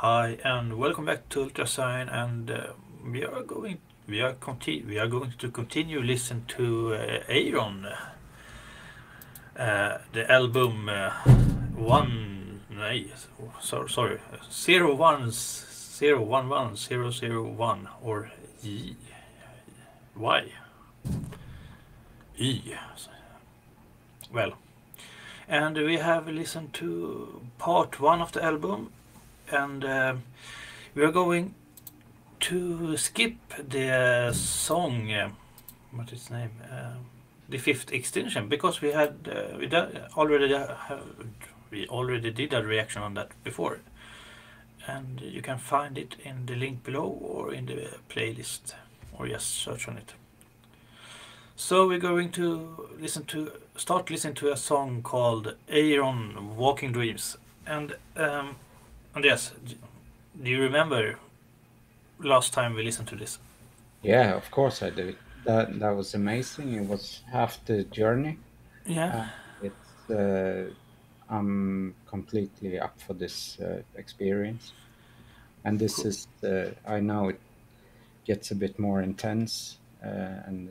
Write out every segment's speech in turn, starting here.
Hi and welcome back to Ultrasign, and we are going to continue listen to Ayreon, the album one nej, sorry, 010110001 or Y Y. Well, and we have listened to part one of the album, and we are going to skip the song. What is its name? The fifth extinction, because we already did a reaction on that before, and you can find it in the link below or in the playlist, or just search on it. So we're going to start listening to a song called Ayreon Walking Dreams. And Andreas, do you remember last time we listened to this? Yeah, of course I do. That was amazing. It was half the journey. Yeah. It's I'm completely up for this experience, and this Cool. is I know it gets a bit more intense, and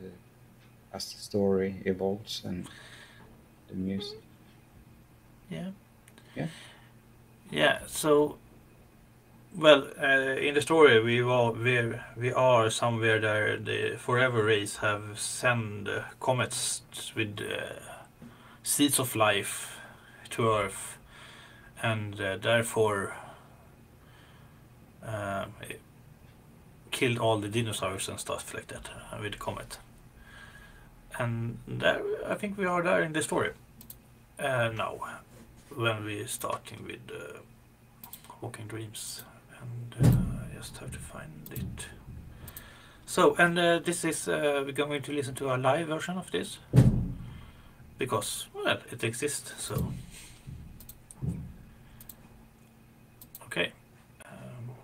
as the story evolves and the music. Yeah. Yeah, Yeah. So, well, in the story, we are somewhere there. The Forever Race have sent comets with seeds of life to Earth, and therefore uh, killed all the dinosaurs and stuff like that with the comet. And there, I think we are there in the story now, when we starting with Walking Dreams, and I just have to find it. So, and this is we're going to listen to a live version of this because, well, it exists. So, okay. Um,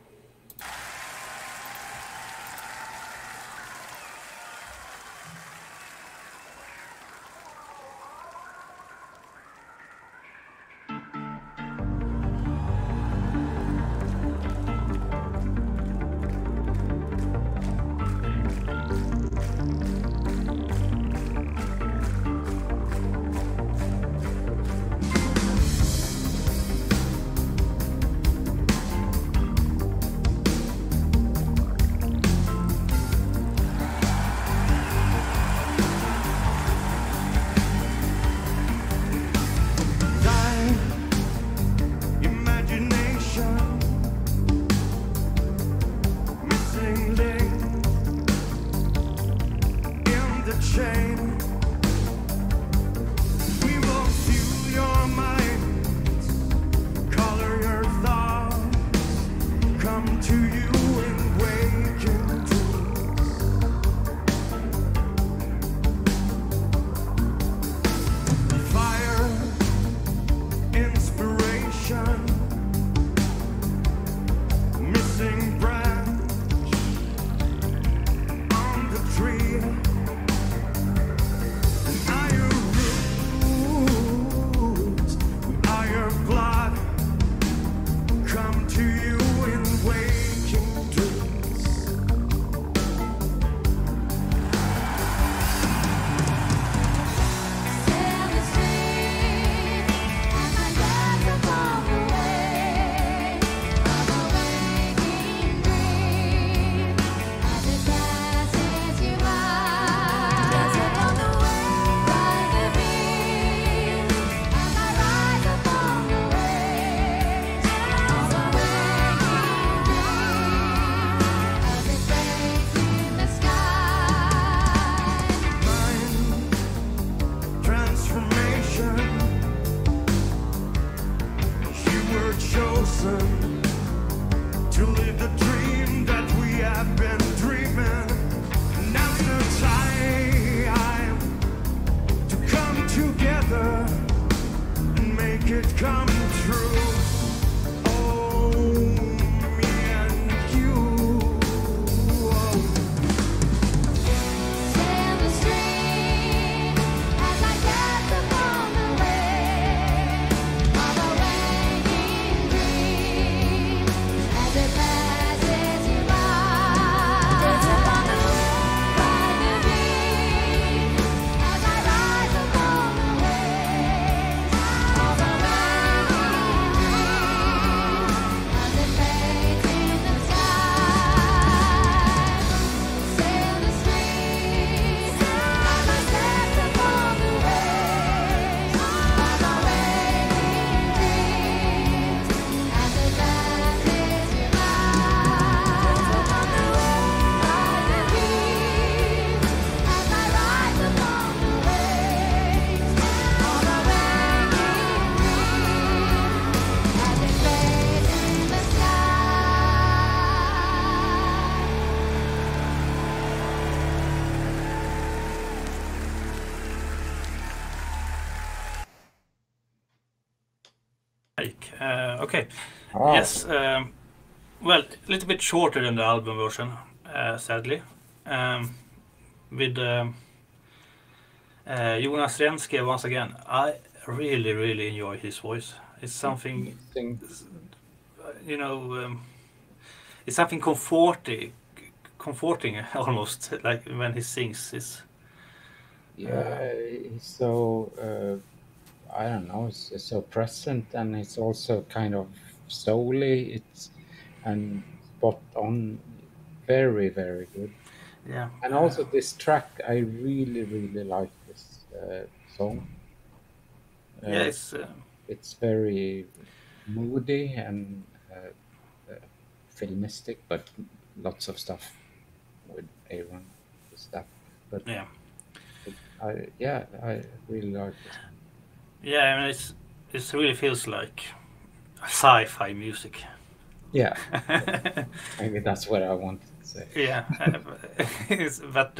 Like, okay. Oh, Yes. Well, a little bit shorter than the album version, sadly. With Jonas Renske once again. I really, really enjoy his voice. It's something, thing. you know, it's something comforting almost, like when he sings. It's Yeah, he's so I don't know. It's so present, and it's also kind of soully. It's and spot on, very very good. yeah, And also this track, I really really like this song. yeah. Uh, it's very moody and uh, filmistic, but lots of stuff with Aaron stuff. But Yeah, I really like this. yeah. I mean, it really feels like sci-fi music. Yeah, maybe that's what I wanted to say. Yeah, but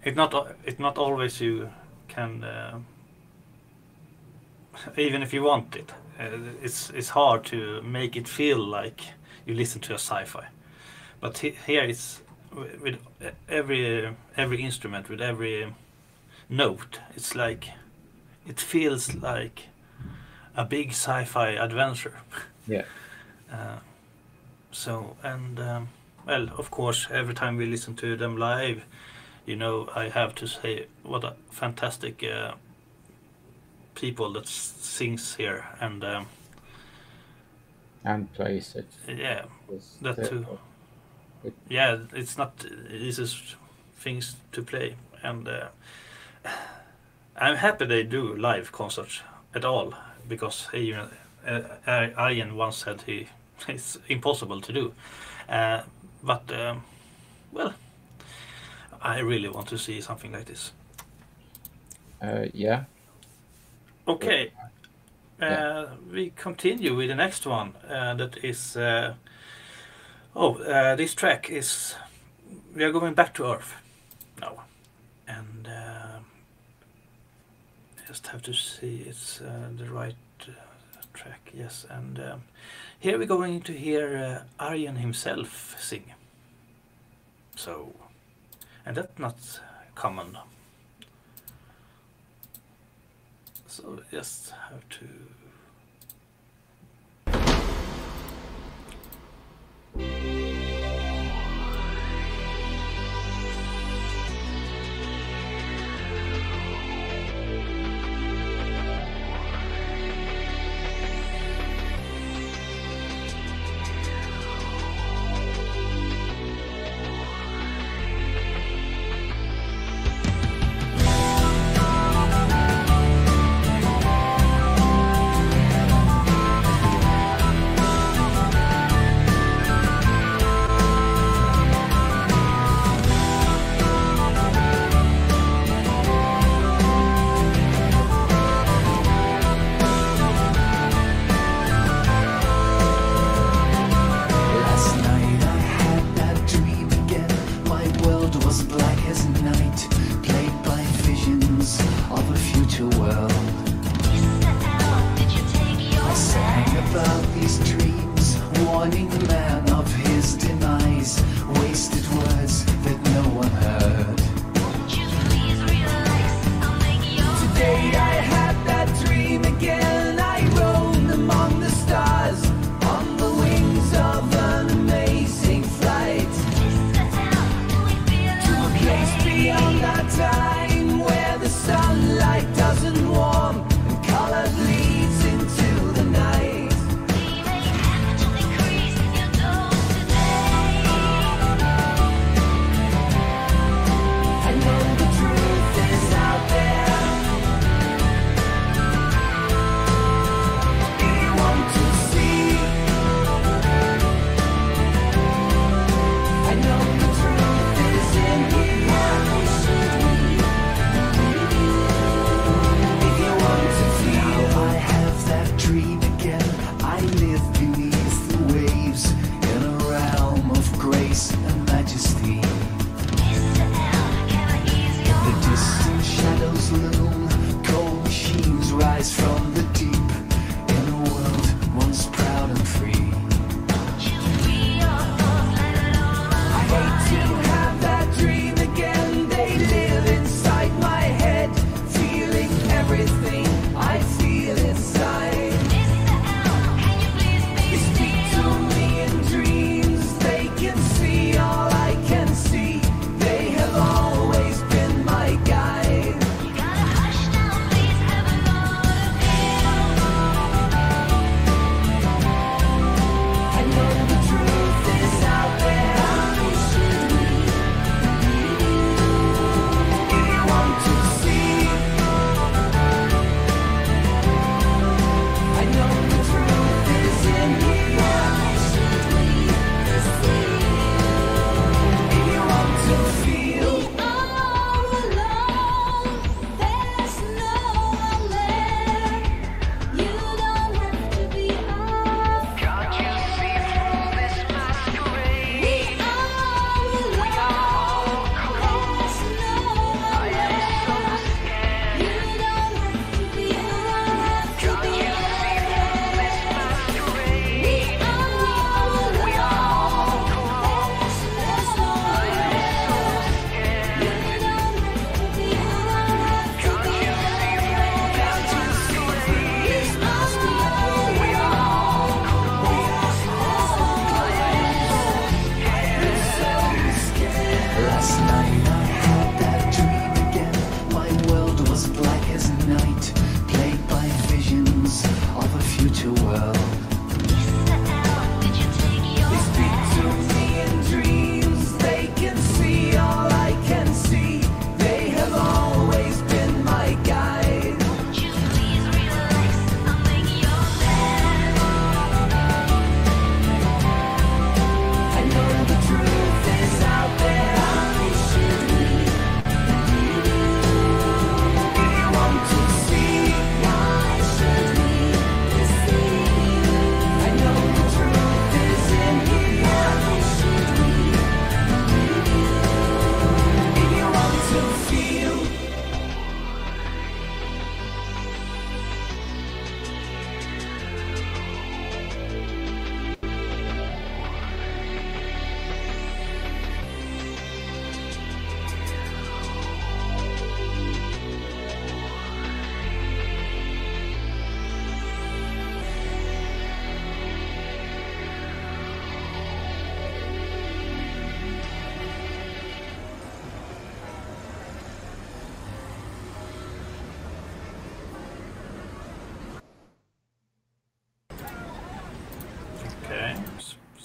it's not always you can even if you want it. It's hard to make it feel like you listen to a sci-fi. But here it's with every instrument, with every note, it's like it feels like a big sci-fi adventure. Yeah, So and well, of course, every time we listen to them live, I have to say what a fantastic people that sings here, and and plays it. yeah, It's, that too. it, Yeah, it's not easy things to play, and I'm happy they do live concerts at all, because even Arjen once said it's impossible to do, but well, I really want to see something like this. yeah, Okay, yeah. we continue with the next one. That is, this track is. We are going back to Earth now, and just have to see it's the right track. Yes, and here we're going to hear Arjen himself sing. So, and that's not common. So just have to.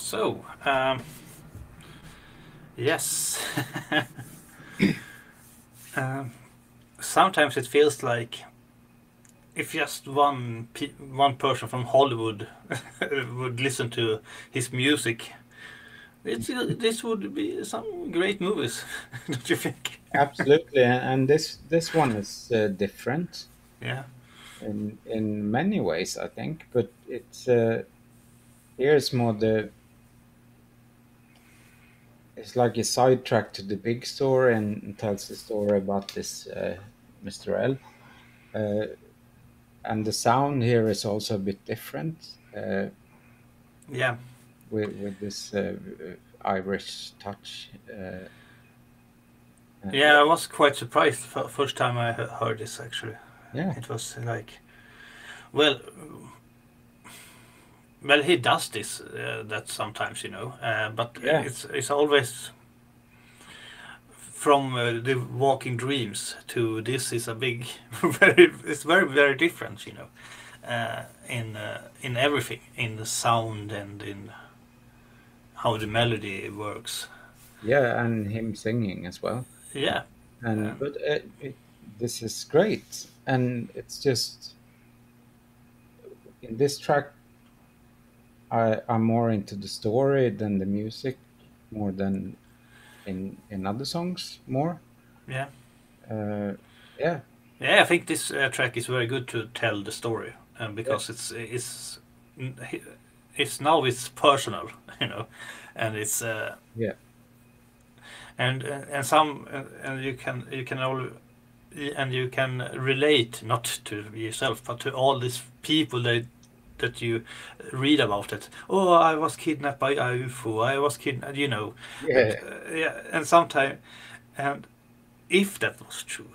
So, yes. um, Sometimes it feels like if just one person from Hollywood would listen to his music, this would be some great movies, don't you think? Absolutely, and this one is different Yeah, in many ways, I think. But it's here's more the it's like a sidetrack to the big story and tells the story about this Mr. L. Uh, and the sound here is also a bit different yeah, with this Irish touch. yeah. I was quite surprised first time I heard this. Actually, Yeah, it was like, well, well, he does this that sometimes, but yeah, it's always from the Walking Dreams to this is a big, it's very different, in everything, in the sound and in how the melody works. yeah, and him singing as well. Yeah, And um, but this is great, and it's just in this track I'm more into the story than the music, more than in other songs. More, yeah, uh, yeah, yeah. I think this track is very good to tell the story, yeah, because it's now it's personal, and it's yeah, and some and you can all and you can relate not to yourself but to all these people that you read about it. Oh, I was kidnapped by a UFO. I was kidnapped. yeah, Yeah, and sometimes, and if that was true,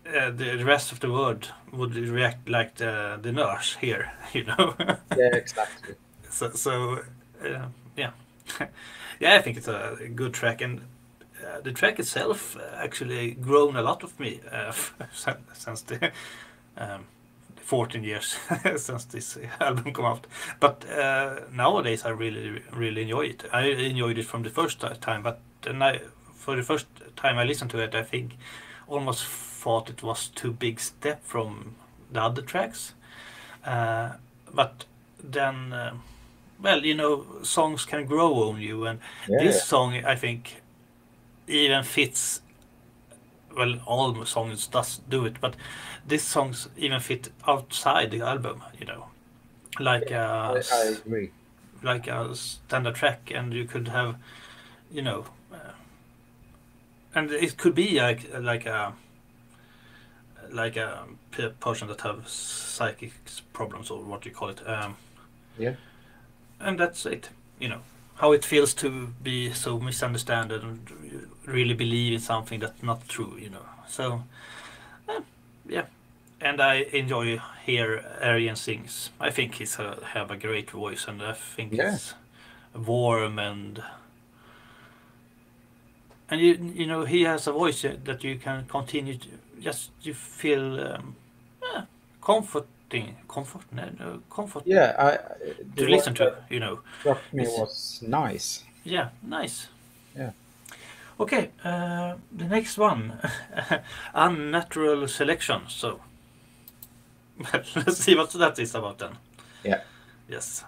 the rest of the world would react like the nurse here. yeah, exactly. So yeah, yeah. I think it's a good track, and the track itself actually grown a lot of me since the um, 14 years since this album come out. But nowadays I really enjoy it. I enjoyed it from the first time, but then for the first time I listened to it, I think almost thought it was too big step from the other tracks. Uh, but then, well, songs can grow on you, and Yeah, this song I think even fits, well, all songs does do it, but this songs even fit outside the album, like a I agree. like a standard track, and you could have, you know, and it could be like a person that have psychic problems or what you call it, Yeah, and that's it, how it feels to be so misunderstood and really believe in something that's not true, so yeah. And I enjoy hear Ayreon sings. I think he's have a great voice, and I think yeah, it's warm and he has a voice that you can continue to, just you feel comfort yeah. The to word listen to. that struck me It's was nice. yeah, nice. Yeah, Okay, the next one, unnatural selection. So let's see what that is about then. yeah. Yes.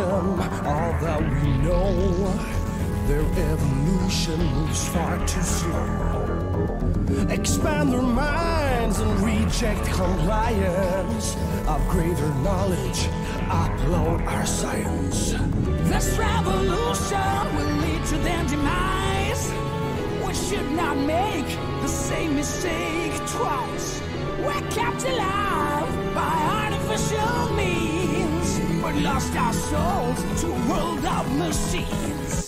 question all that we know. Their evolution moves far too slow. Expand their minds and reject compliance. Upgrade their knowledge, upload our science. This revolution will lead to their demise. We should not make the same mistake twice. We're kept alive by artificial means, but lost our souls to a world of machines.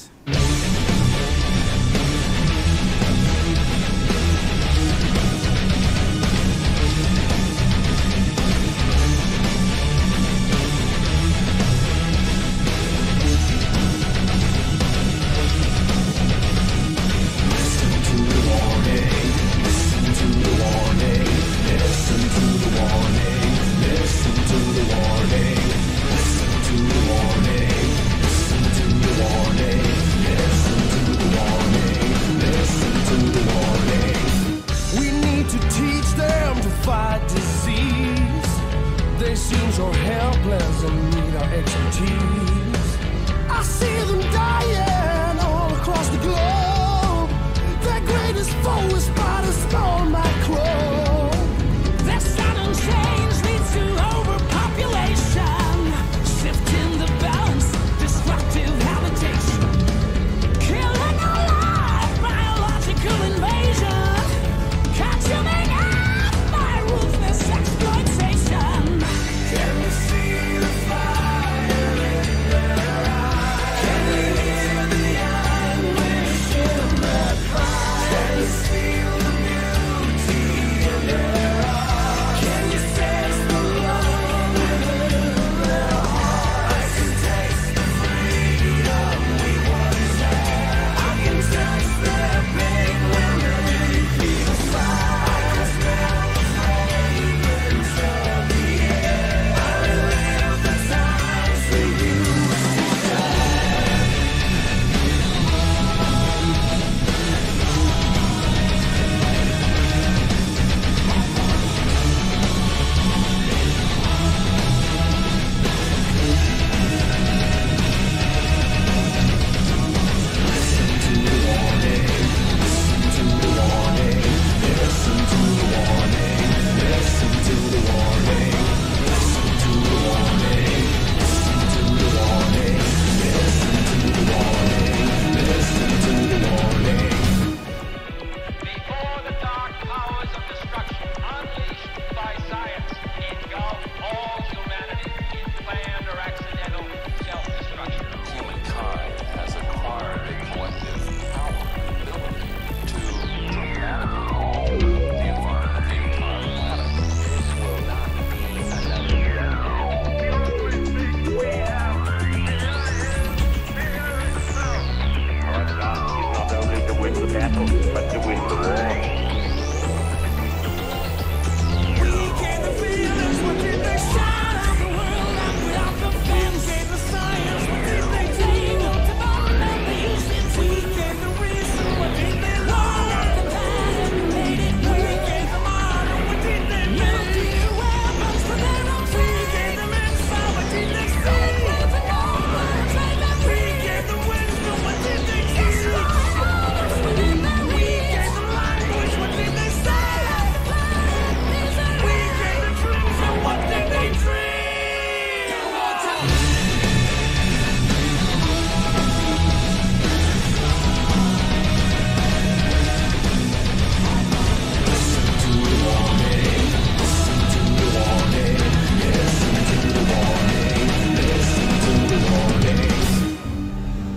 They seem so helpless and need our expertise. I see them dying all across the globe. Their greatest foe is but a small microbe. Their sudden change leads to overpopulation, shifting the balance, destructive habitation, killing our life, biological invasion, consuming us by ruthless exploitation. Can you see the fire in their eyes? Can you hear the anguish in their cries? Can you feel the beauty in their eyes? Can you sense the love within their hearts? I can taste the freedom we once had. I can touch their pain when they feel sad. I can smell the fragrance of the air. I relive the times we used to share. Before the dark powers of destruction unleashed by science engulf all humanity in planned or accidental self-destruction. Humankind has acquired a collective power, ability to dramatically alter the environment, the entire planet. This will not be another Our job is not only to win the battle, but to win the war.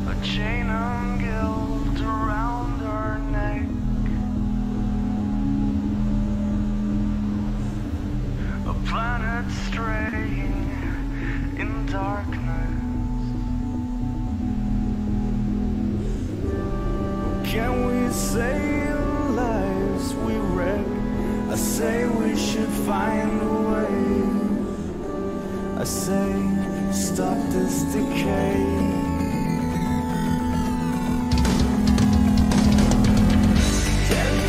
A chain of guilt around her neck. A planet straying in darkness. Can we save lives we wreck? I say we should find a way. I say stop this decay. Can you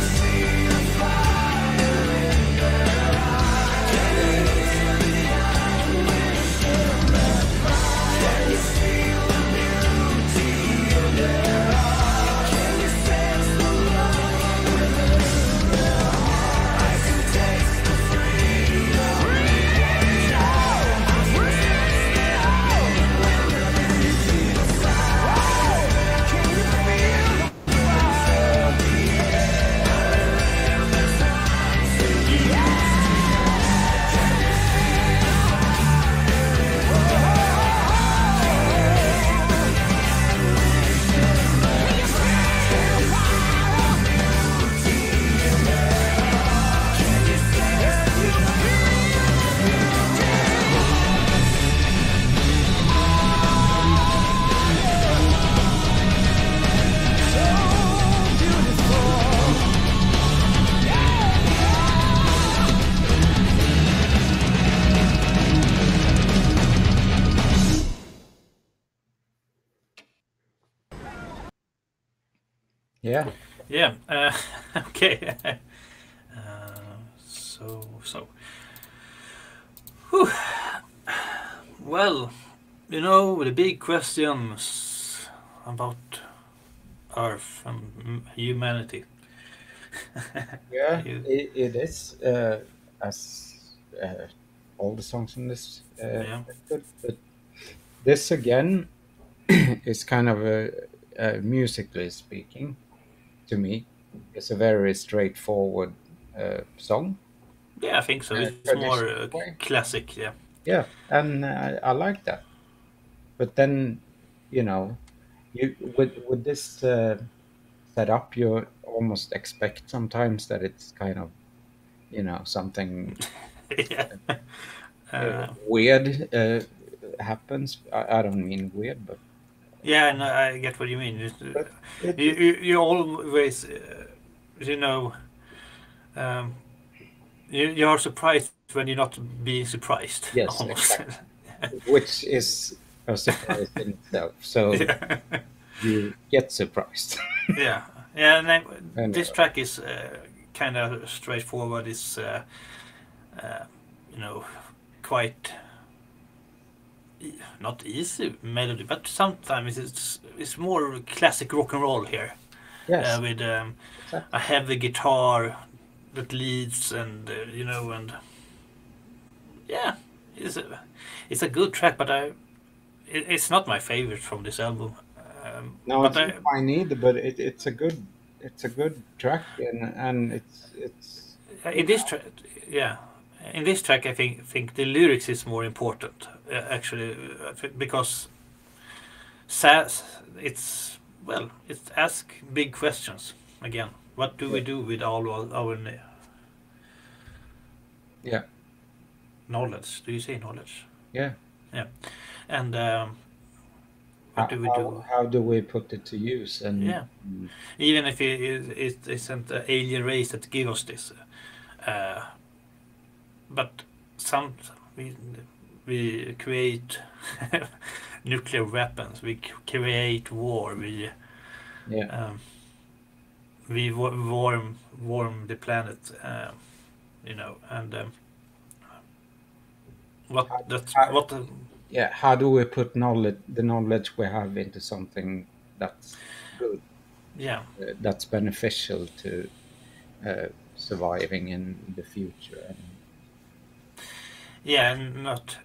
Yeah. Yeah. Okay. So. Whew. Well, the big questions about Earth and humanity. Yeah, You- it is, as all the songs in this yeah. record, but this again is kind of musically speaking, to me, it's a very straightforward song, Yeah, I think so. It's more traditional way. classic. Yeah. Yeah, and I like that. But then, you know, you with this setup, you almost expect sometimes that it's kind of, something Yeah. weird happens. I don't mean weird, but Yeah, no, I get what you mean. but it, You always, you know, um, you are surprised when you're not being surprised, yes, almost. exactly, which is a surprise in itself. So Yeah, you get surprised. yeah, yeah. And this Anyway, track is kind of straightforward. It's uh, you know quite not easy melody, but sometimes it's more classic rock and roll here yes, with exactly. a heavy guitar that leads and and yeah, it's a good track, but it's not my favorite from this album. No, But it's not mine either, but it's a good track, and it's in this track, yeah, in this track, I think the lyrics is more important actually because says it's it asks big questions again. What do we yeah, do with all our yeah, knowledge? Do you say knowledge? yeah. Yeah, and what How, do we how do? how do we put it to use? And Yeah, even if it isn't an alien race that give us this, uh, but some we we create nuclear weapons. We create war. yeah, Um, we warm the planet. And what how, that's how, what. yeah. How do we put the knowledge we have into something that's good, Yeah, that's beneficial to surviving in the future? yeah, and not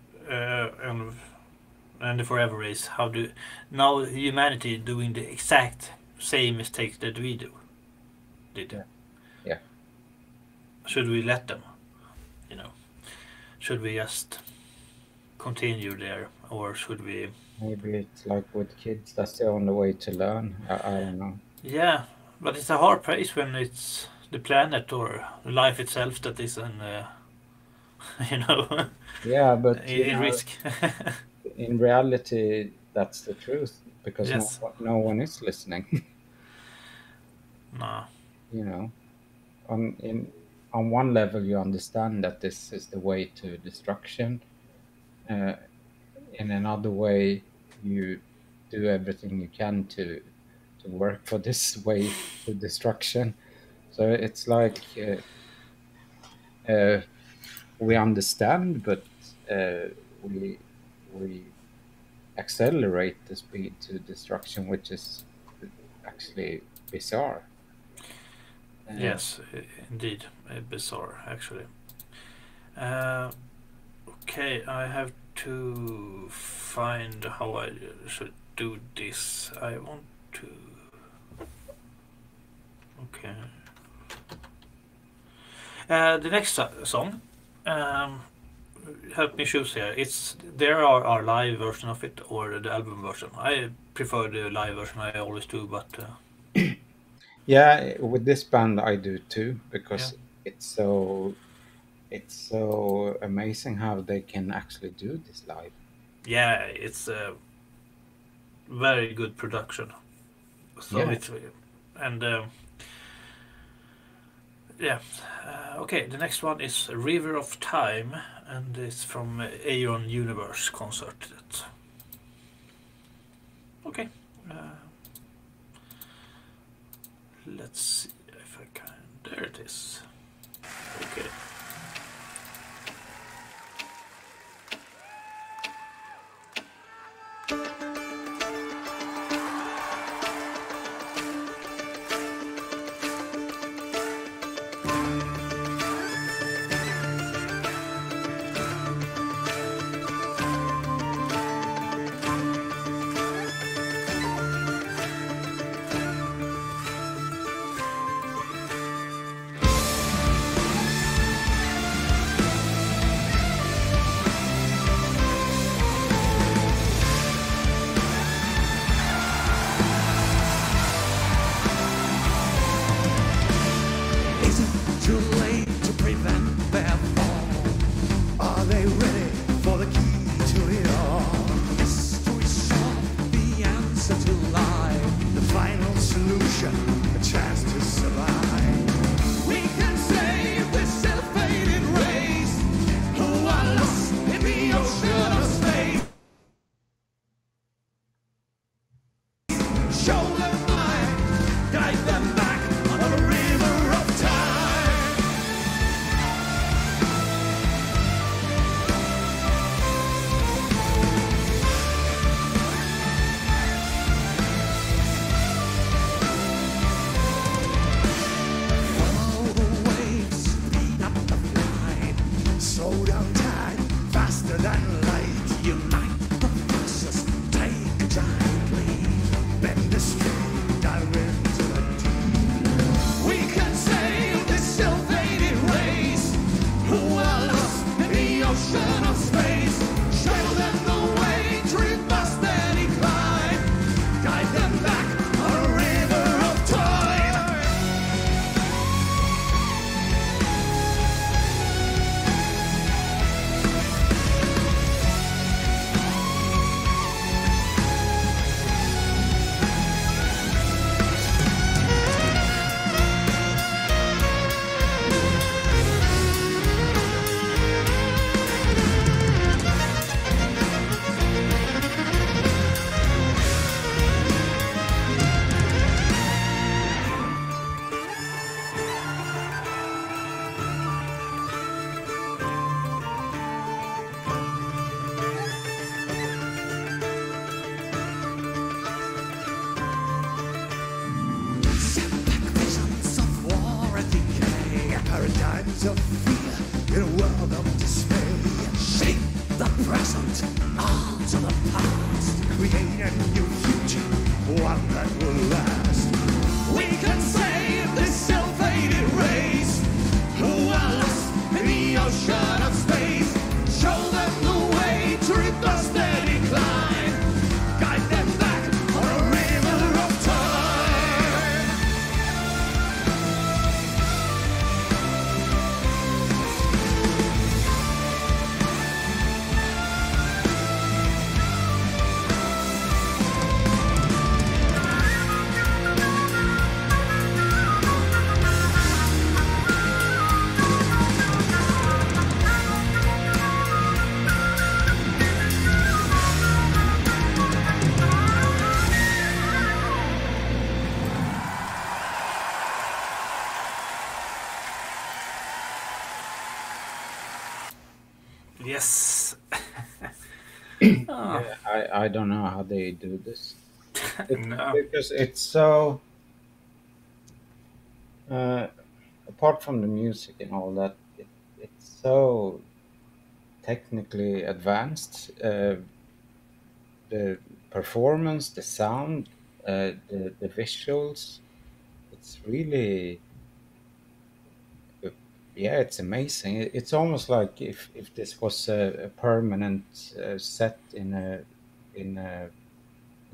and the forever race. How do now humanity doing the exact same mistakes that we did? Yeah, yeah. Should we let them? Should we just continue there, or should we? Maybe it's like with kids. That's the only way to learn. I don't know. Yeah, but it's a hard place when it's the planet or life itself that is you know, Yeah, but in risk. in reality, that's the truth because Yes. no one is listening. No. you know, on in on one level, you understand that this is the way to destruction. Uh, in another way, you do everything you can to work for this way to destruction. So it's like we understand, but we we accelerate the speed to destruction, which is actually bizarre. Uh, Yes, indeed. Bizarre, actually. Uh, okay, I have to find how I should do this. I want to. Okay. The next song. Um, Help me choose here. There are our live version of it or the album version. I prefer the live version. I always do, but yeah, with this band I do too yeah, because it's so it's so amazing how they can actually do this live. yeah, it's a very good production. So Yeah, it's and yeah. Okay, the next one is River of Time, and it's from Ayreon Universe concert. Okay. Uh, Let's see if I can. There it is. Okay. Is it too late to prevent their fall? Are they ready for the key to it all? History solved the answer to life, the final solution, a chance to survive. We can save this ill-fated race who are lost in the ocean of space. Show them light, guide them back on a river of time. Follow the waves, speed up the flight, slow down time, faster than light. Unite the forces, take a giant leap, bend the stream, dive into the deep. We can save this ill-fated race who are lost in the ocean of space. Show them the way to reverse their decline, guide them back on a river of time. Setback visions of war and decay, paradigms of fear in a world of dismay. Shape the present, alter the past, create a new future, one that will last. We can save this ill-fated race who are lost in the ocean of space. Show them the way to reverse their decline, guide them back on a river of time. Yes. Yeah, I don't know how they do this. No. Because it's so apart from the music and all that, it's so technically advanced. The performance, the sound, the visuals, it's really yeah, it's amazing. It's almost like if this was a permanent set in a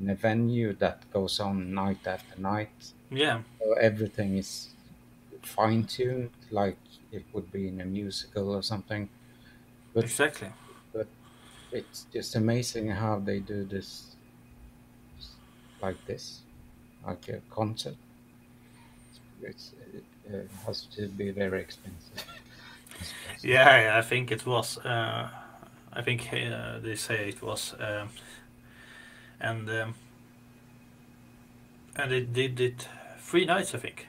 venue that goes on night after night. Yeah. So everything is fine tuned, like it would be in a musical or something. But Exactly. but it's just amazing how they do this, like this, like a concert. It has to be very expensive. Yeah, I think it was. I think they say it was, and they did it 3 nights, I think,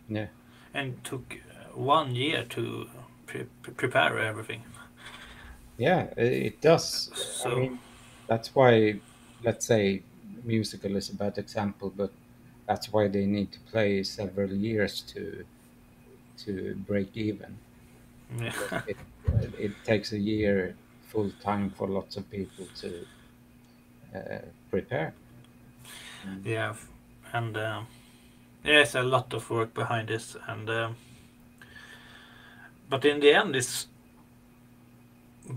Yeah. and took 1 year to prepare everything. Yeah, it does. I So mean, that's why, let's say, musical is a bad example, but that's why they need to play several years to break even. Because yeah, it takes a year full time for lots of people to prepare. And yeah, and there's a lot of work behind this, and but in the end, it's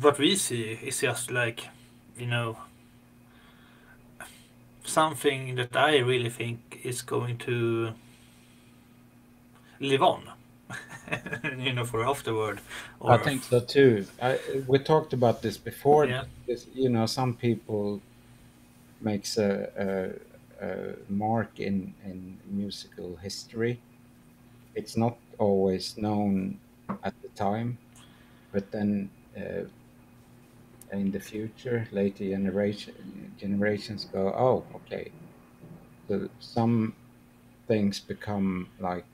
what we see is just like, you know, something that I really think is going to live on, for afterward, I or think so too. We talked about this before. yeah, This, some people makes a mark in musical history. It's not always known at the time, but then in the future, later generations go, oh, okay. So some things become like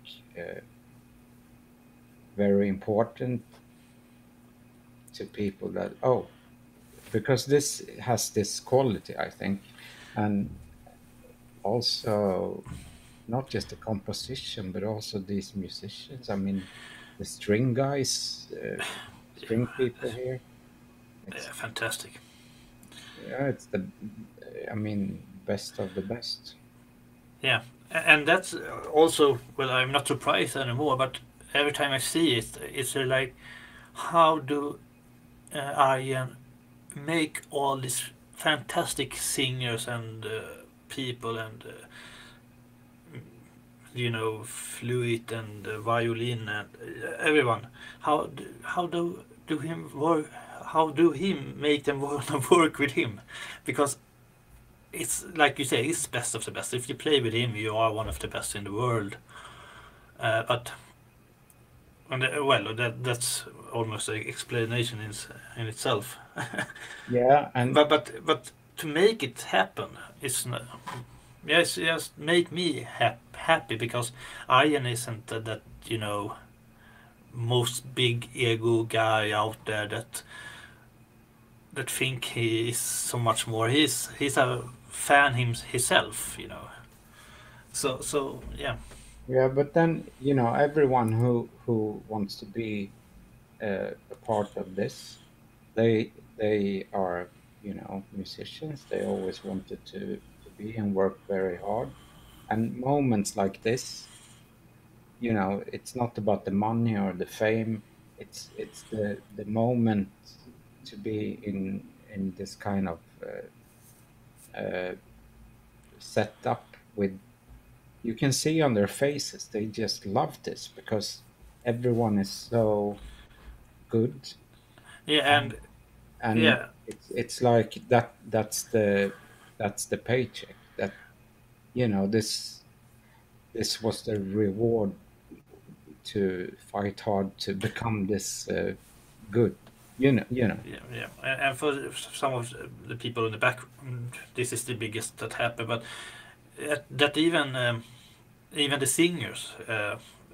very important to people that, oh, because this has this quality, I think, and also not just the composition, but also these musicians. I mean, the string guys, string people here. It's fantastic. yeah, it's the, I mean, best of the best. Yeah, and that's also, well, I'm not surprised anymore, but every time I see it, it's like, how do Arjen make all these fantastic singers and people and flute and violin and everyone. How do him work? How do him make them work with him? Because it's like you say, he's best of the best. If you play with him, you are one of the best in the world. But well, that's almost an explanation in itself. Yeah, and But to make it happen is not, yes, just make me happy, because Arjen isn't that most big ego guy out there that think he is so much more. He's a fan himself. So yeah, yeah, but then everyone who wants to be a part of this, they are musicians. They always wanted to be and work very hard. And moments like this, it's not about the money or the fame. It's the moment to be in this kind of setup with. You can see on their faces they just love this because everyone is so good, yeah, and and and yeah, it's like that's the paycheck that this was the reward to fight hard to become this good. yeah. And for some of the people in the back, this is the biggest that happened. But that even the singers,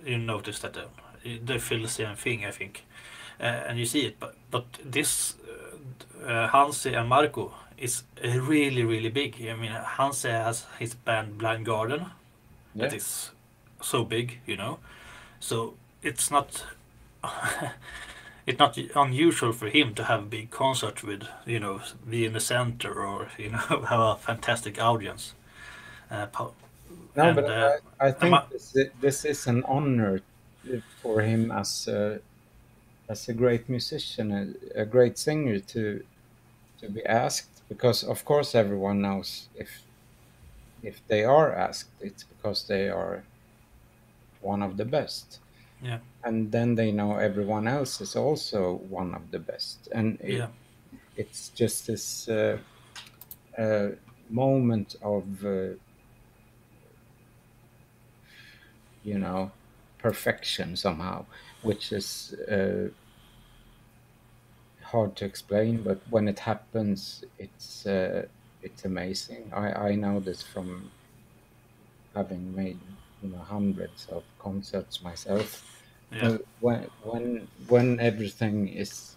you notice that they feel the same thing, I think, and you see it. But this Hansi and Marco is really really big. I mean, Hansi has his band Blind Garden, that Yeah. is so big. So it's not it's not unusual for him to have a big concert with be in the center, or have a fantastic audience. No, but And I think Ama- this is an honor for him as a great musician, a great singer to be asked, because of course everyone knows if they are asked, it's because they are one of the best. yeah, And then they know everyone else is also one of the best. And yeah, it's just this uh, moment of, you know, perfection somehow, which is hard to explain. But when it happens, it's amazing. I know this from having made hundreds of concerts myself. Yeah. When everything is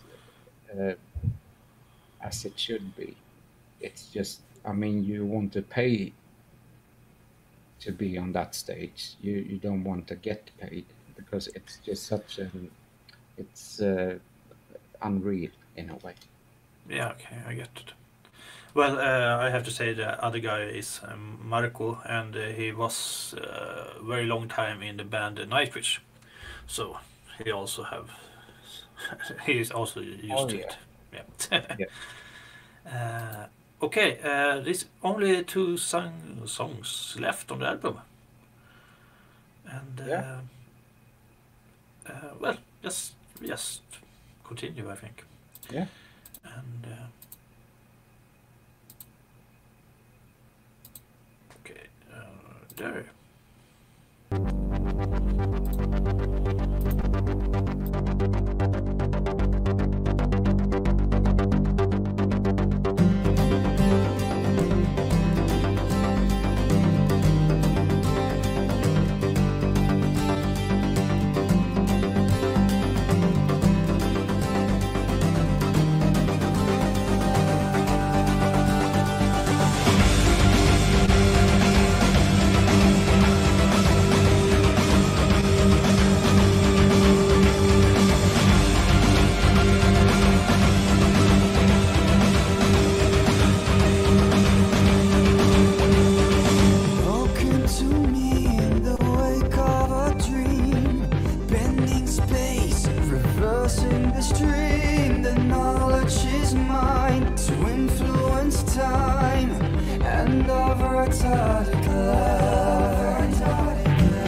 as it should be, it's just, I mean, you want to pay to be on that stage. You don't want to get paid, because it's just such it's unreal in a way. Yeah, okay, I get it. Well, I have to say the other guy is Marco, and he was very long time in the band Nightwish, so he also have he is also used to it. Yeah. Yeah. Okay, there's only two songs left on the album, and Yeah. well, just continue, I think. Yeah. And okay, there. Look into me in the wake of a dream, bending space, reversing the stream. The knowledge is mine to influence time and avert a decline.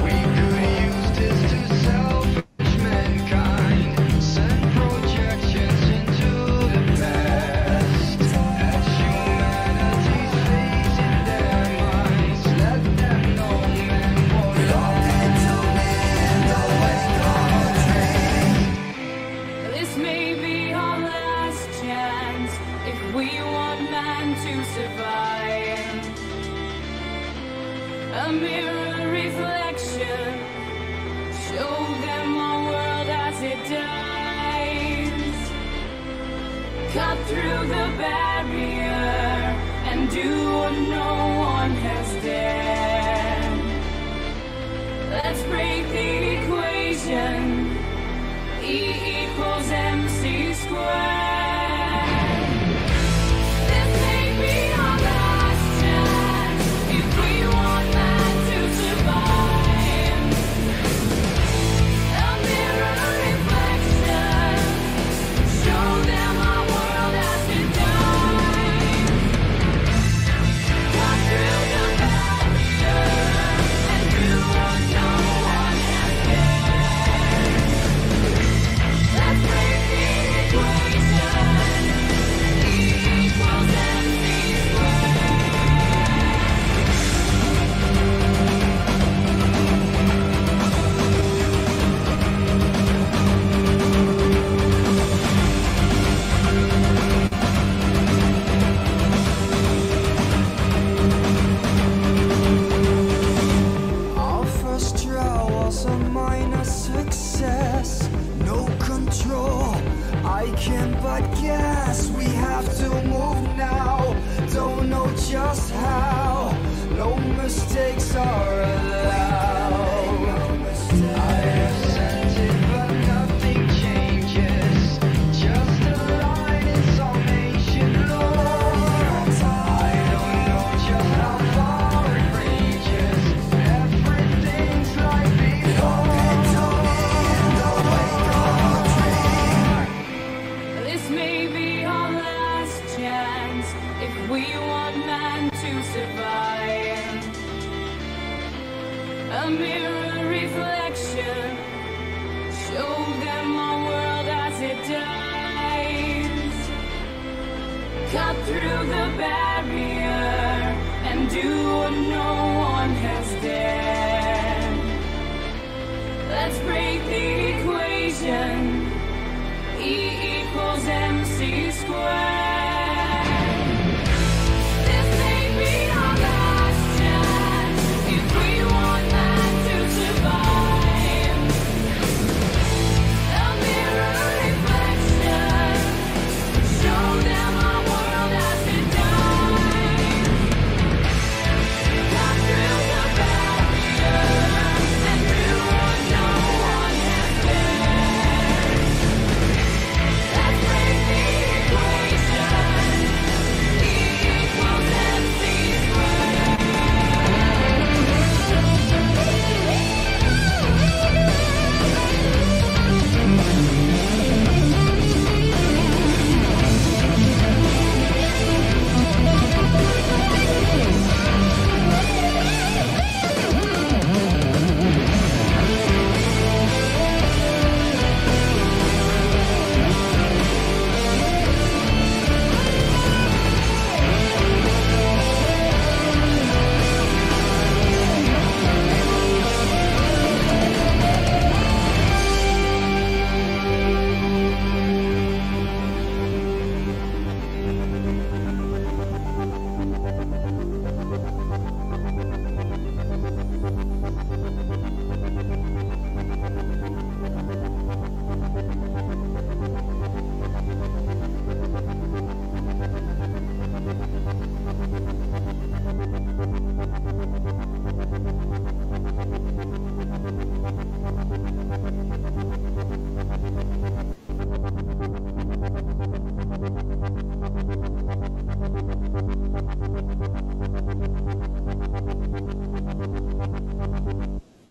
We could use this to salvage mankind, send projections into the past. As humanity's facing their minds, let them know man what This may be our last chance if we want man to survive. A mirror reflection, show them our world as it dies. Cut through the barrier and do what no one has dared. Let's break the equation. E equals MC squared. This may be our last chance if we want man to survive. A mirror reflection, show them our world as it dies. Cut through the barrier and do what no one has dared. Let's break the equation. E equals MC squared. Our first trial was a minor success. No control, I can but guess. We have to move now, don't know just how. No mistakes are allowed. I have sent it, but nothing changes. Just a line in some ancient lore. I don't know just how far it reaches. Everything's like before. This may be our last chance if we want man to survive. A mirror reflection, show them our world as it dies. Cut through the barrier and do what no one has dared. Let's break the equation. E equals MC squared. This may be our last chance if we want man to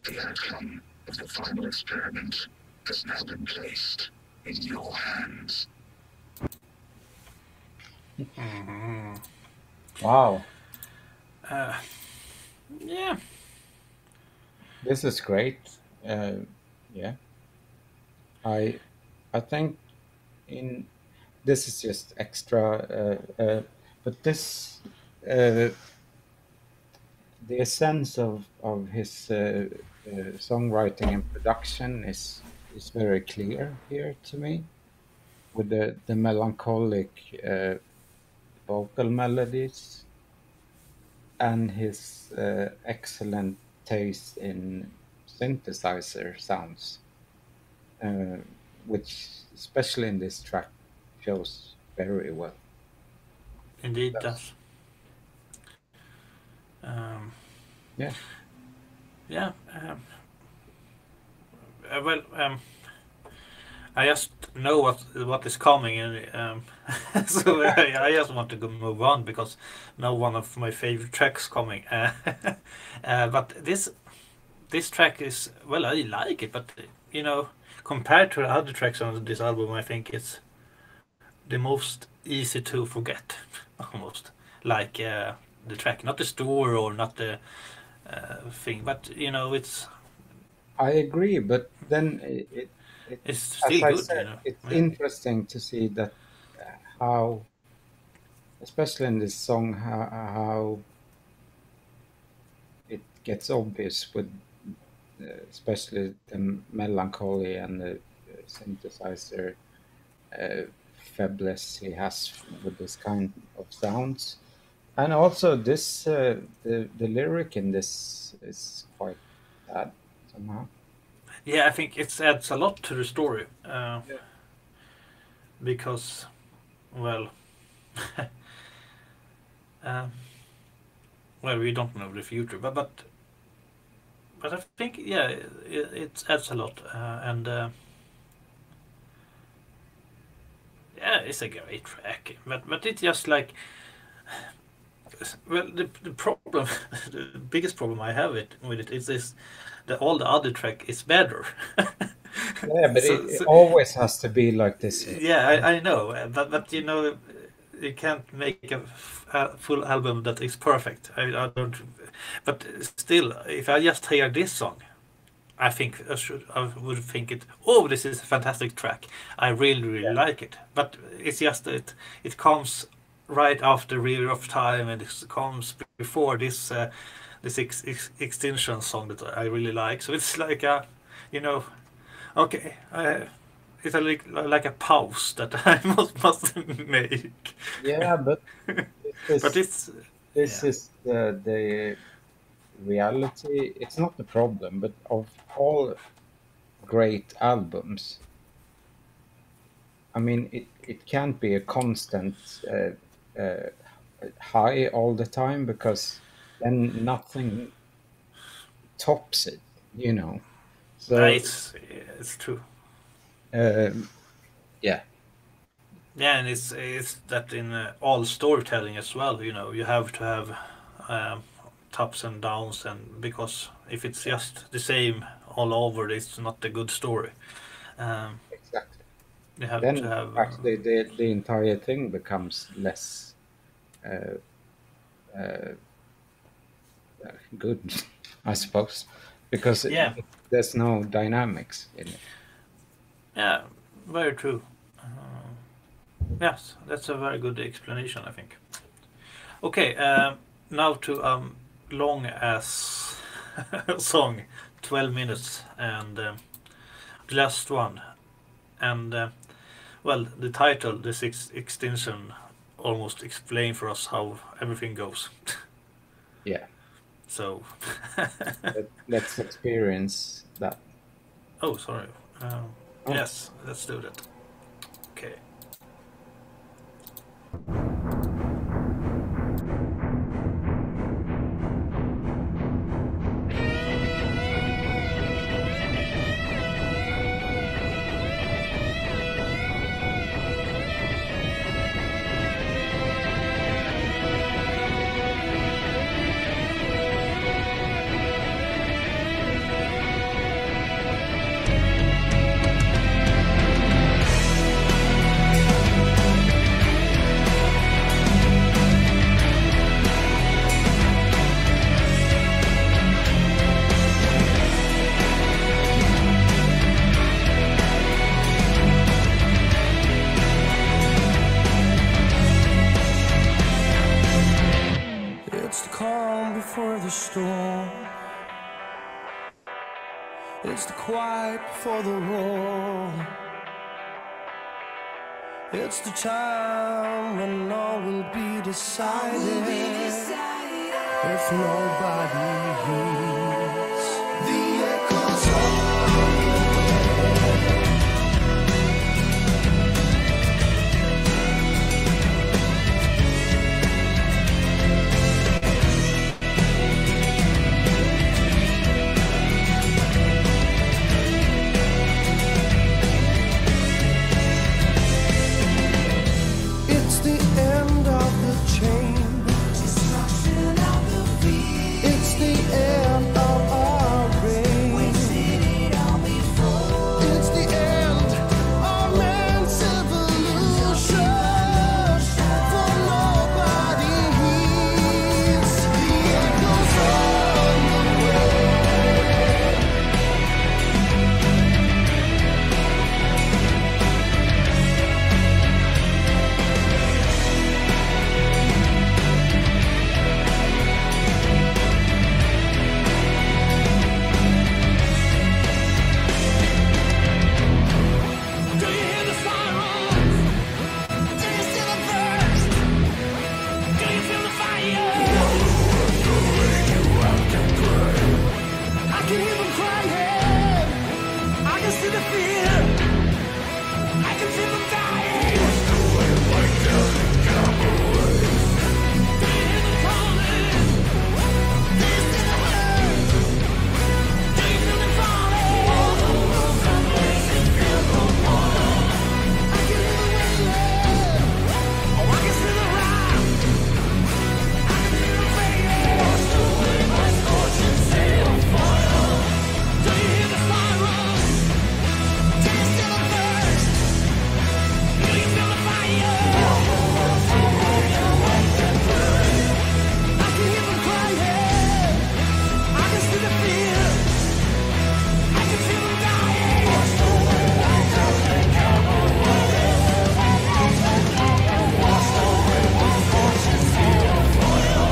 The outcome of the final experiment has now been placed in your hands. Wow, Yeah. this is great. Yeah, I think in this is just extra, but this the essence of his songwriting and production is very clear here to me, with the melancholic vocal melodies and his excellent taste in synthesizer sounds, uh, which especially in this track shows very well. Indeed That's- does. Um, Yeah, yeah. Well, I just know what is coming, and so I just want to go move on because now one of my favorite tracks coming. But this track is, well, I like it, but you know, compared to the other tracks on this album, I think it's the most easy to forget, almost. Like the track, not the story or not the thing, but you know, I agree, but then it's as still I good, said, you know. it's Yeah. interesting to see that how, especially in this song, how it gets obvious with especially the melancholy and the synthesizer faiblesse he has with this kind of sounds. And also this the lyric in this is quite sad somehow. Yeah, I think it adds a lot to the story because, well, um, well, we don't know the future, but I think yeah, it adds a lot, and yeah, it's a great track. But it's just like, well, the problem, the biggest problem I have with it is this, that all the other track is better. Yeah, but so, it so always has to be like this. yeah, I know, but you know, you can't make a full album that is perfect. I don't, but still, if I just hear this song, I think I would think it. Oh, this is a fantastic track. I really like it. But it's just that it comes right after River of Time, and it comes before this extinction song that I really like. So it's like a, you know, okay, it's like a pause that I must make. Yeah, but But this it's yeah. is the reality. It's not the problem, but of all great albums, I mean, it can't be a constant high all the time, because then nothing tops it, you know. So It's true. um, yeah, Yeah, and it's that in all storytelling as well. You know, you have to have tops and downs, and because if it's just the same all over, it's not a good story. Um, exactly. you have to Then have actually the entire thing becomes less uh, uh, good, I suppose, because yeah, there's no dynamics in it. yeah, very true. Yes, that's a very good explanation, I think. Okay, now to long ass song, 12 minutes, and the last one, and well, the title, the sixth extinction, almost explain for us how everything goes. Yeah, So, let's experience that. oh, sorry. Oh. Yes, let's do that. Okay. It's the quiet before the roar. It's the time when all will be decided. If nobody hears the echoes It's the end of the chain. Destruction of the field. It's the end of our reign. We've seen it all before. It's the end of man's evolution. For nobody heeds the echoes on the way. Do you hear the sirens? Do you see the birds? Do you feel the fire? I can hear them crying. I can see the fear. I can see them dying. Do you hear them calling? Do you see the hurt? Do you feel them falling? I can hear the wailing. Oh, I can see the rock. I can hear the fading. Washed away by scorching sail fire. Do you hear the sirens? Do you see the birds? Do you feel the fire? I can hear them crying. I can see the fear. I can feel them dying. Washed away like a cowboy. Washed away by scorching sail fire.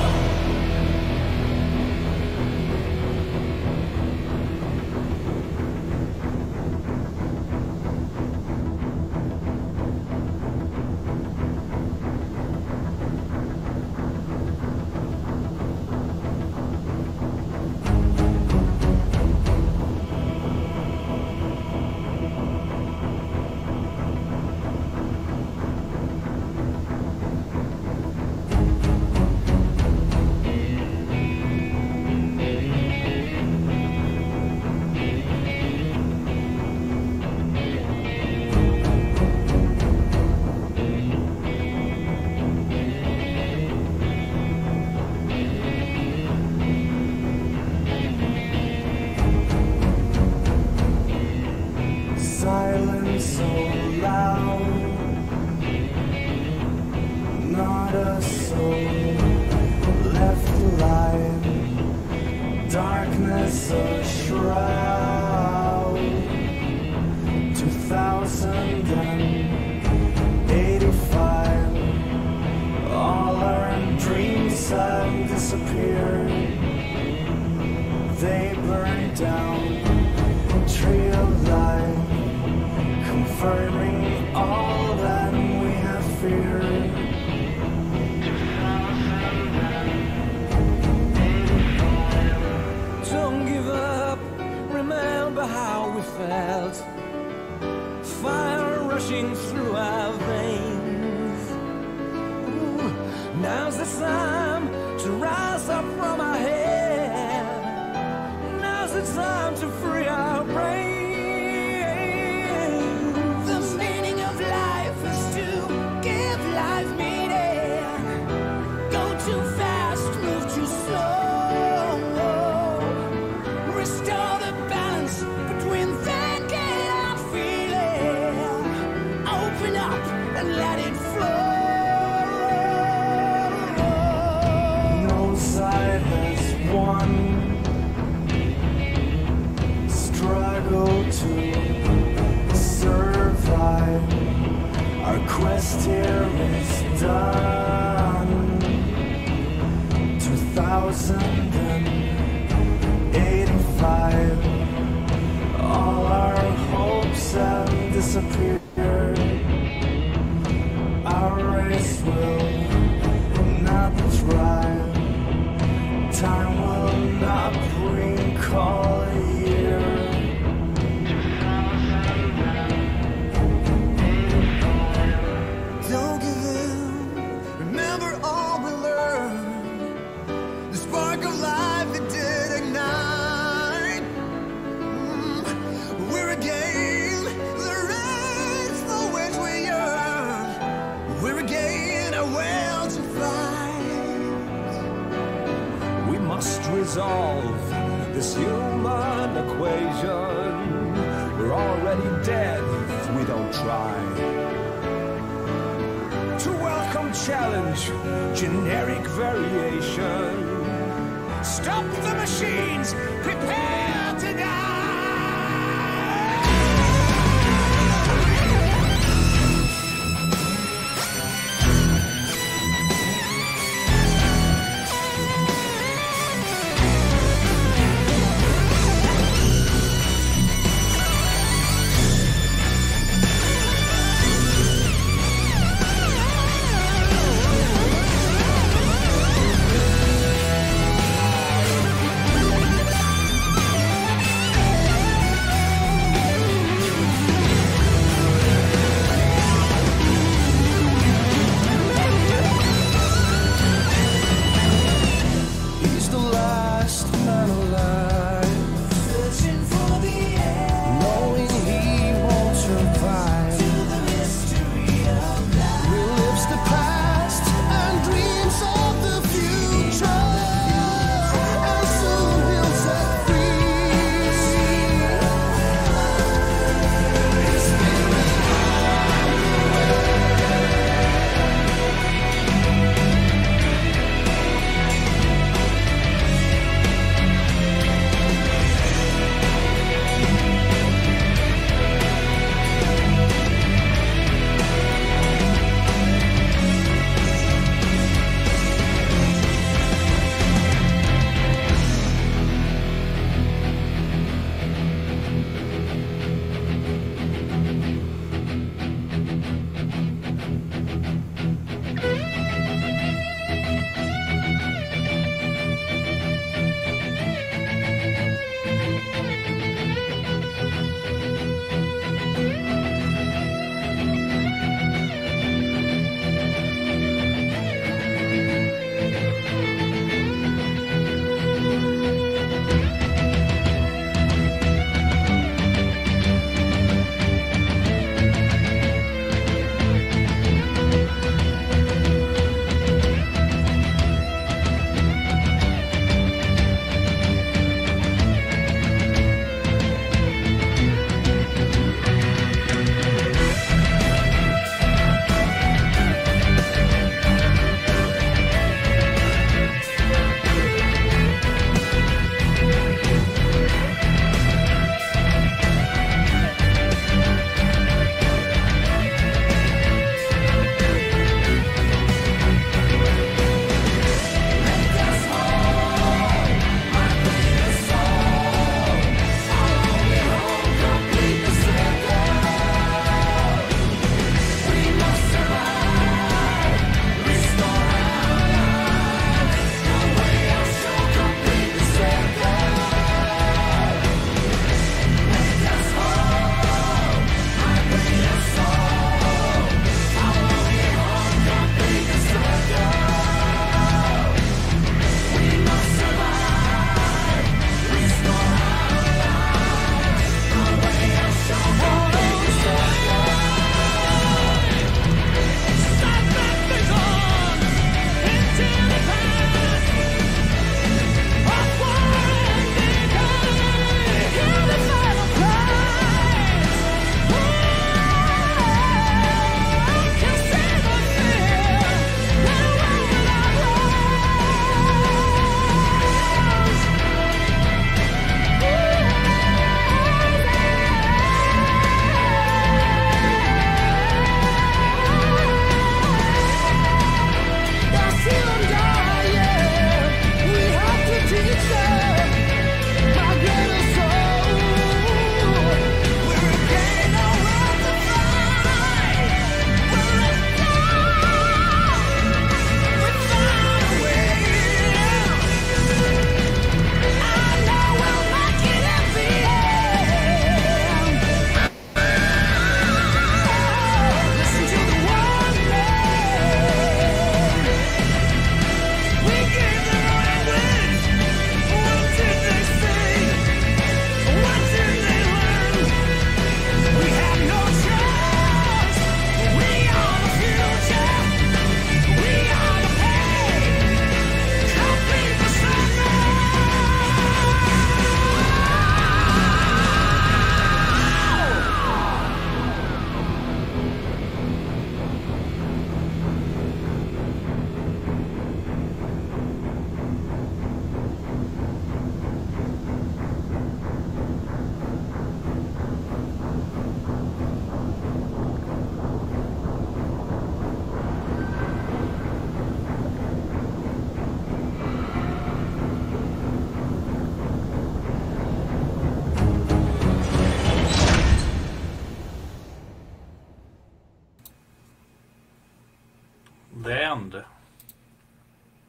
Silence so loud, not a soul left alive. Darkness a shroud. 2085. All our dreams have disappeared. They burned down. Tree of life, confirming all that we have feared. Don't give up, remember how we felt. Fire rushing through our veins. Ooh, now's the time to rise up from our head. Now's the time to free our brains. The meaning of life is to give life meaning. Go too fast, move too slow. Restore the balance between thinking and feeling. Open up and let it flow. No side has won. Struggle to survive. Our quest here is done. 2085. disappear. Our race will not thrive. Time will not recall a year. Don't give in. Remember all we learned. The spark of life it did ignite. We're again the race for which we yearn. We're again a will to fight. We must resolve this human equation. We're already dead if we don't try. To welcome challenge, generic variation. Stop the machines, prepare to die!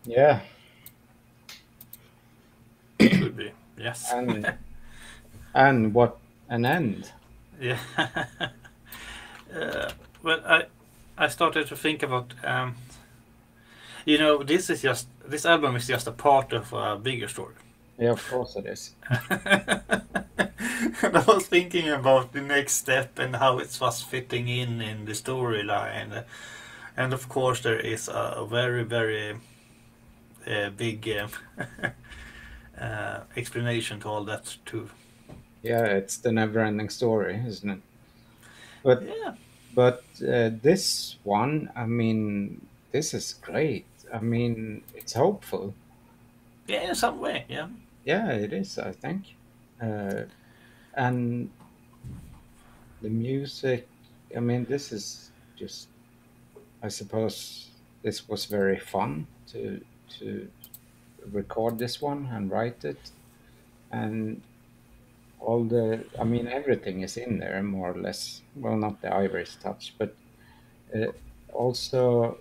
Yeah, Should be. Yes. and what an end. Yeah. Well, I started to think about this album is just a part of a bigger story. Yeah, of course it is. And I was thinking about the next step and how it was fitting in the storyline, and of course there is a very very big explanation to all that too. Yeah, it's the never-ending story, isn't it? But Yeah, this one, I mean, this is great. I mean, it's hopeful. yeah, in some way, yeah. Yeah, it is, I think. And the music, I mean, this is just, I suppose this was very fun to record this one and write it. And I mean, everything is in there more or less. Well, not the Ivory's touch, but uh, also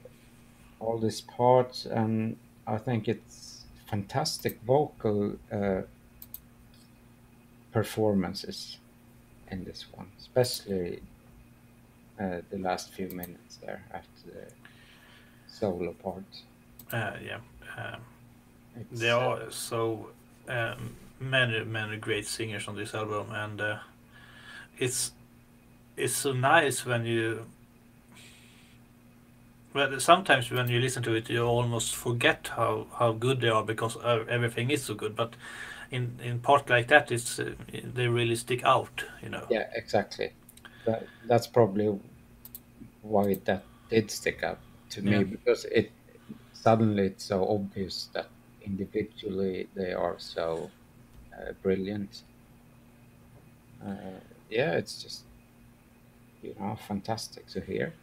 all these parts, and I think it's fantastic vocal performances in this one, especially the last few minutes there after the solo part. Yeah. It's, There are so many great singers on this album, and it's so nice when you. Well, sometimes when you listen to it, you almost forget how good they are because everything is so good. But in part like that, it's they really stick out, you know. yeah, exactly. That's probably why that did stick out to me Yeah. because it suddenly it's so obvious that individually they are so brilliant. Yeah, it's just fantastic to hear.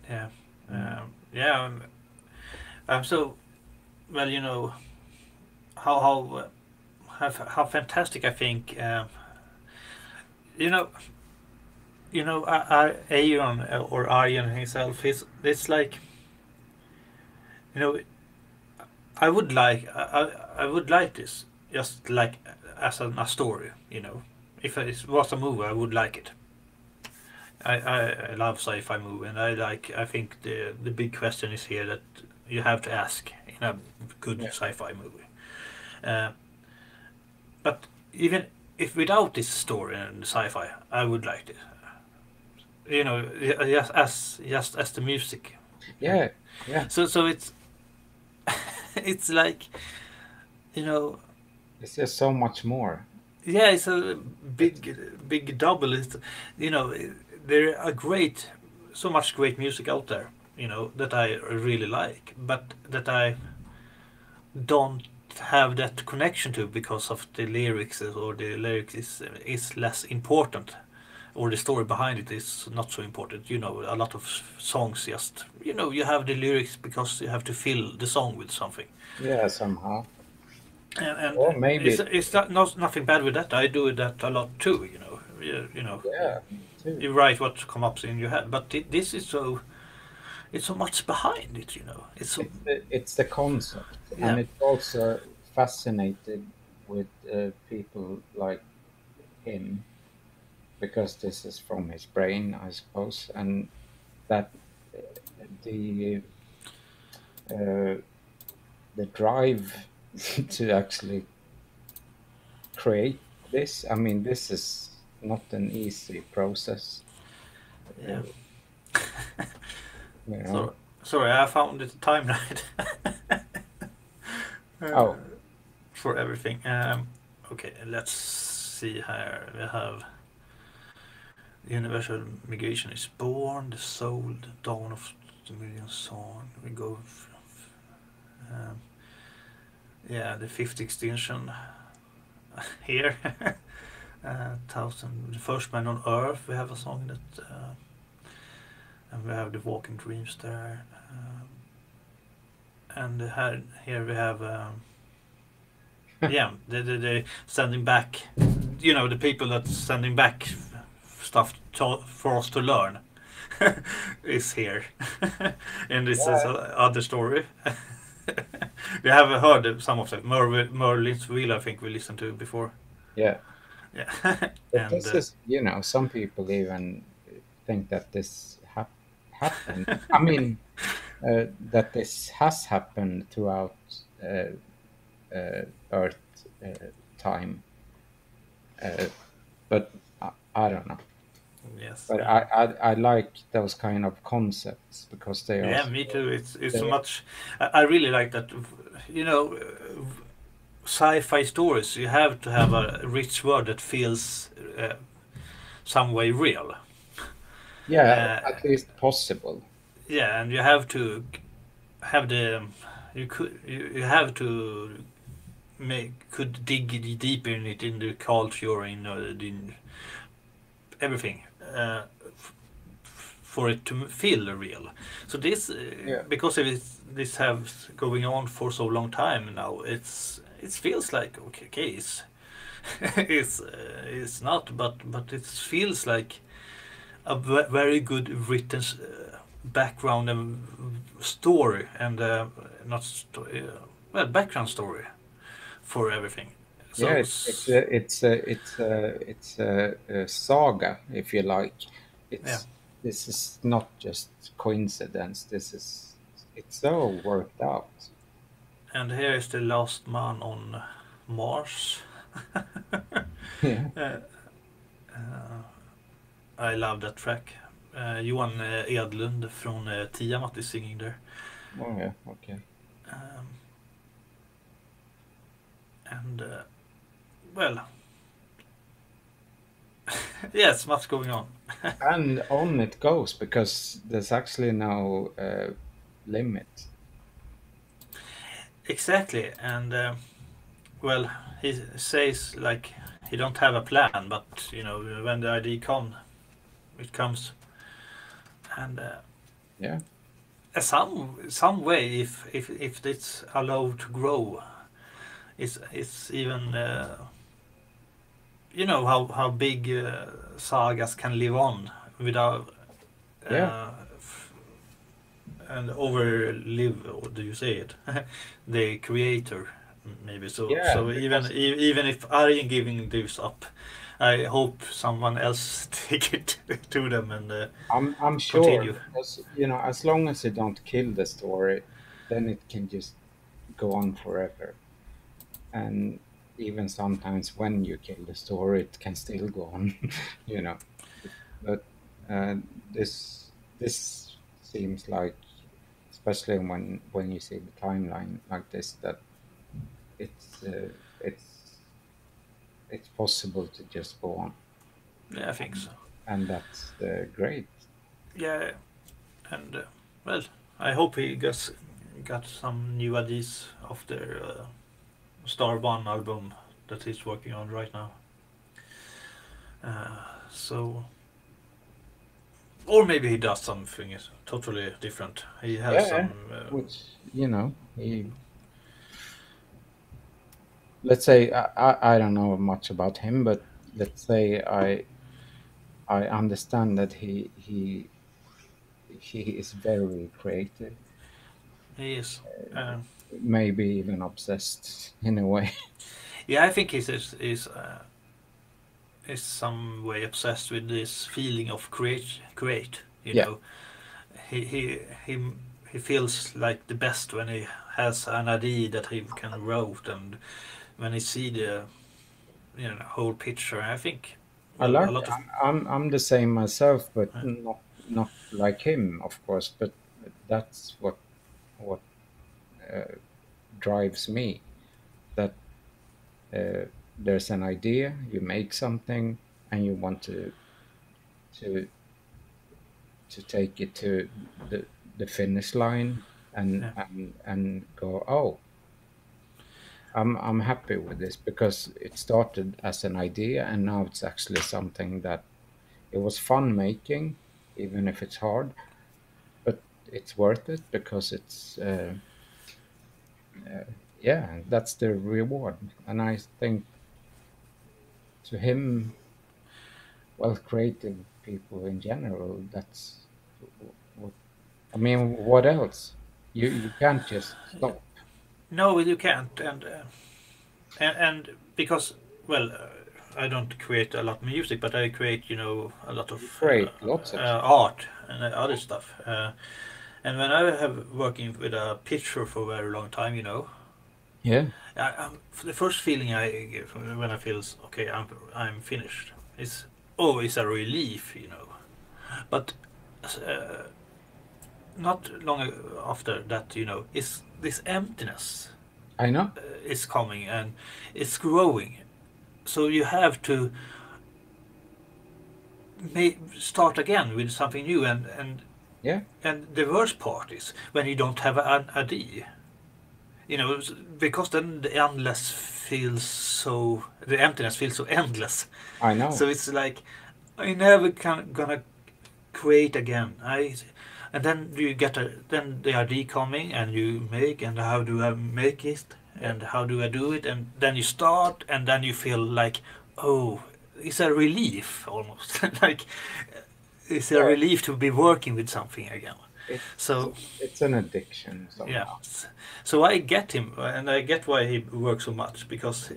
Yeah, yeah. I'm so well, how fantastic I think. You know, Ayreon or Arjen himself. It's like, you know, I would like this just like as a story. You know, if it was a movie, I would like it. I love sci-fi movie, and I think the big question is here that you have to ask in a good Yeah. sci-fi movie. But even if without this story and sci-fi, I would like it. You know, just as the music. Yeah, yeah. So it's it's like, you know, It's just so much more. yeah, it's a big double. It's, there are so much great music out there, that I really like, but that I don't have that connection to because of the lyrics, or the lyrics is less important, or the story behind it is not so important. A lot of songs just, you have the lyrics because you have to fill the song with something. Yeah, somehow. And Or maybe. it's nothing bad with that. I do that a lot too. Yeah, me too. You write what comes up in your head, but this is it's so much behind it. It's so, It's the concept, Yeah. and it's also fascinated with people like him because this is from his brain, I suppose, and that the uh, the drive to actually create this. I mean, this is not an easy process. yeah. You know? So, sorry, I found the timeline Oh, for everything. Okay, let's see here. We have the universal migration is born, the soul, the dawn of the million song. We go, yeah, the fifth extinction here. The first man on earth. We have a song that, and we have the walking dreams there. And here we have, yeah, the sending back, the people that's sending back stuff for us to learn. is here, and this is other story. We have heard some of them. Merlin's Wheel, I think we listened to before. Yeah. Yeah, But and this is, some people even think that this happened. I mean, that this has happened throughout Earth time. But I don't know. yes, But I like those kind of concepts because they are yeah, me too. It's so they, much. I really like that. You know, sci-fi stories. You have to have a rich word that feels some way real. yeah, Uh, at least possible. yeah, and you have to have the you have to could dig deeper in it, in the culture, in everything, for it to feel real. So this Yeah. because of this have going on for so long time now, it feels like okay it's not, but it feels like a very good written background and story, and not well, background story for everything. Yeah, So it's a saga, if you like. yeah, It's This is not just coincidence. It's so worked out. and here is the last man on Mars. Yeah. I love that track. Johan Edlund från Tiamat is singing there. Oh yeah. Okay. And well, yes, much going on. And on it goes because there's actually no limit. Exactly, and well, he says like he don't have a plan, but when the idea it comes, and Yeah. some way, if it's allowed to grow, it's even how big sagas can live on without Yeah. and overlive, or do you say it? The creator, maybe. So Yeah. even Because even if Arjen giving this up, I hope someone else take it to them and I'm sure continue. because as long as you don't kill the story, then it can just go on forever. And even sometimes when you kill the story, it can still go on. you know. But uh, this seems like, especially when you see the timeline like this, that it's uh, it's it's possible to just go on, Yeah, I think so. and that's great. Yeah, and well, I hope he got some new ideas of their Star One album that he's working on right now. So, or maybe he does something totally different. He has Yeah, some. which let's say I don't know much about him, but let's say I understand that he is very creative, He is. Um, maybe even obsessed in a way. yeah, I think is some way obsessed with this feeling of create. Yeah. He he he he feels like the best when he has an idea that he can wrote, and when he see the whole picture. I think I well, a like lot of I'm the same myself, but uh, not like him, of course. But that's what drives me. That there's an idea, you make something, and you want to to take it to the finish line and yeah. and go, oh, I'm happy with this because it started as an idea and now it's actually something that it was fun making, even if it's hard, but it's worth it because it's yeah, that's the reward. And I think to him, well, creative people in general, that's I mean, what else? You can't just stop. No, you can't, and because well, I don't create a lot of music, but I create a lot of Create lots of stuff. art and other stuff. And when I have working with a picture for a very long time, Yeah, the first feeling I get when I feel okay, I'm finished. It's a relief, But not long after that, it's this emptiness I know. is coming and it's growing. So you have to start again with something new, Yeah, and the worst part is when you don't have an ID. Because then the emptiness feels so endless. I know. So it's like I never gonna create again. And then you get then the ID coming and you make, and how do I make it and how do I do it, and then you start and then you feel like, oh, it's a relief almost. Like it's a Yeah. relief to be working with something again. It's, So it's an addiction somehow. yeah, so I get him, and I get why he works so much, because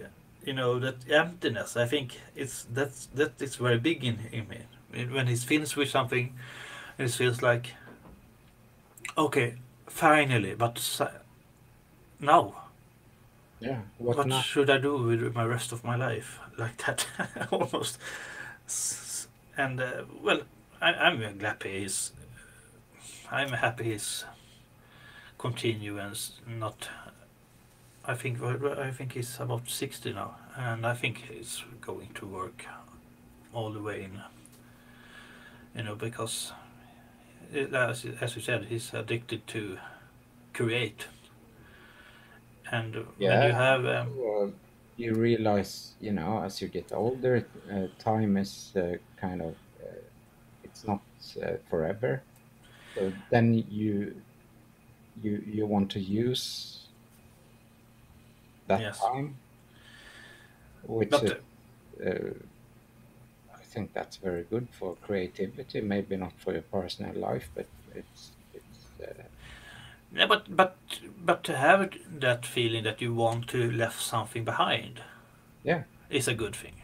that emptiness. I think that is very big in him. When he's finished with something, it feels like, okay, finally. But now, Yeah. What what now? should I do with my rest of my life? Like that, almost. And well, I'm happy. I'm happy he's continue and not. I think he's about 60 now, and I think he's going to work all the way in. Because as you said, he's addicted to create, and when you have Well, you realize, as you get older, time is kind of, it's not forever. So then you want to use that Yes. time, which But is, I think that's very good for creativity. Maybe not for your personal life, but it's yeah, but to have that feeling that you want to left something behind yeah, is a good thing.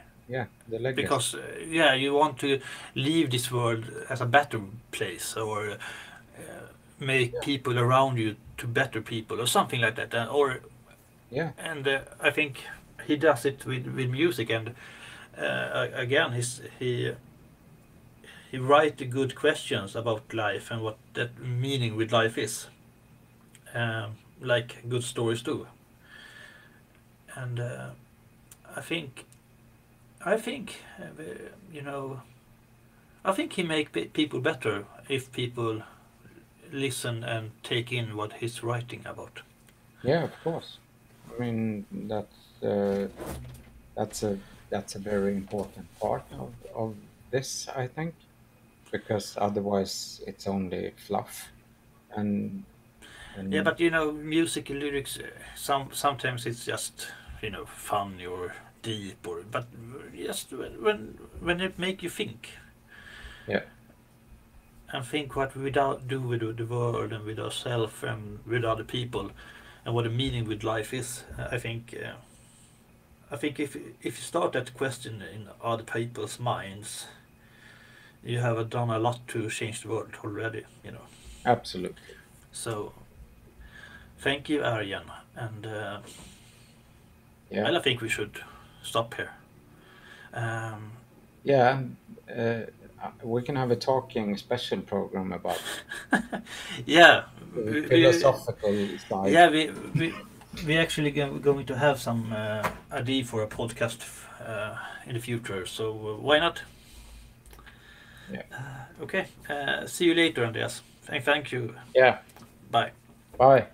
the legacy. Because you want to leave this world as a better place, or make people around you to better people, or something like that. Yeah, And I think he does it with music, and again, he write good questions about life and what that meaning with life is, like good stories do. And I think I think I think he make people better if people listen and take in what he's writing about. yeah, of course. I mean, that's a very important part of this, I think, because otherwise it's only fluff and Yeah, but music lyrics, sometimes it's just funny or deep, but just when it make you think. Yeah. And think what we do with the world and with ourselves and with other people, and what the meaning with life is. I think if you start that question in other people's minds, you have done a lot to change the world already. Absolutely. So thank you, Arjen, and Yeah. well, I think we should stop here. Yeah. We can have a talking special program about Yeah, the philosophical side. yeah, we actually going to have some idea for a podcast in the future. So why not? Yeah. Okay. See you later, Andreas. Thank you. Yeah. Bye. Bye.